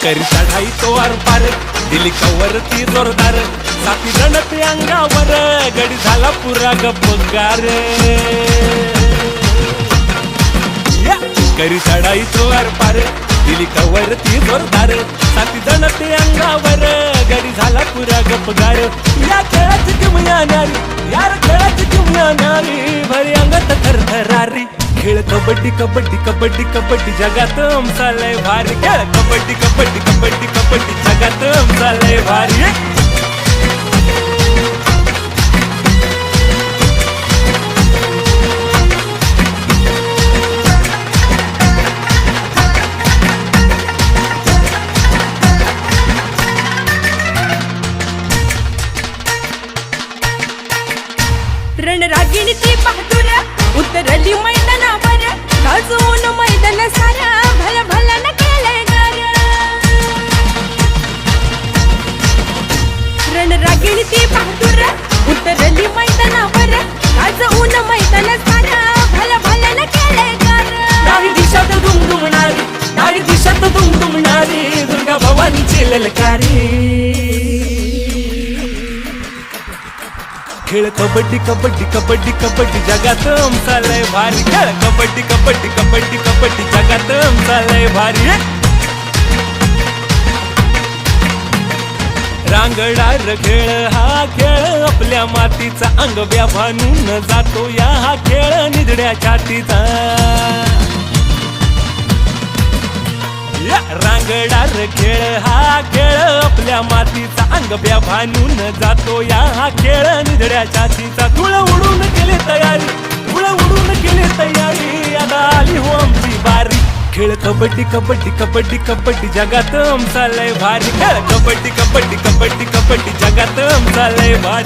करी चढाई तो पार दिली कवरती जोरदार साथी जण ते अंगावर गडी झाला पुरा गप्पगार करी चढाई तो पार दिली कवरती जोरदार साथी जण ते अंगावर गडी झाला पुरा गप्पगार या खेळाची किमया नारी यार खेळाची किमया नारी भरी अंगात थरथरारी खेळ कबड्डी कबड्डी कबड्डी कबड्डी जगात आमचा लय भारी खेळ कबड्डी कबड्डी कबड्डी कबड्डी जगात आमचा लय भारी रणरागिणी ती बहादूर उतरली मैदानावर गाजवून मैदान सारा भला भला न केलंय गार रणरागिणी ती बहादूर उतरली मैदानावर गाजवून मैदान सारा भला भला न केलंय गार डावी दिशात दुमदुमणारी डावी दिशात दुमदुमणारी दुर्गा भवानीची ललकारी खेळ कबड्डी कबड्डी कबड्डी कबड्डी जगात आमचा लय भारी खेळ कबड्डी कबड्डी कबड्डी कबड्डी जगात आमचा लय भारी रांगडार खेळ हा खेळ आपल्या मातीचा अंग व्याभानून जातो या हा खेळ निधड्या छातीचा रांगडार खेळ हा खेळ आपल्या मातीचा अंग व्याभानून जातो या हा खेळ निधड्या छातीचा तुळ उडून केली तयारी तुळ उडून केली तयारी आता आली हो आमची बारी खेळ कबड्डी कबड्डी कबड्डी कबड्डी जगात आमचा लय भारी खेळ कबड्डी कबड्डी कबड्डी कबड्डी जगात आमचा लय भारी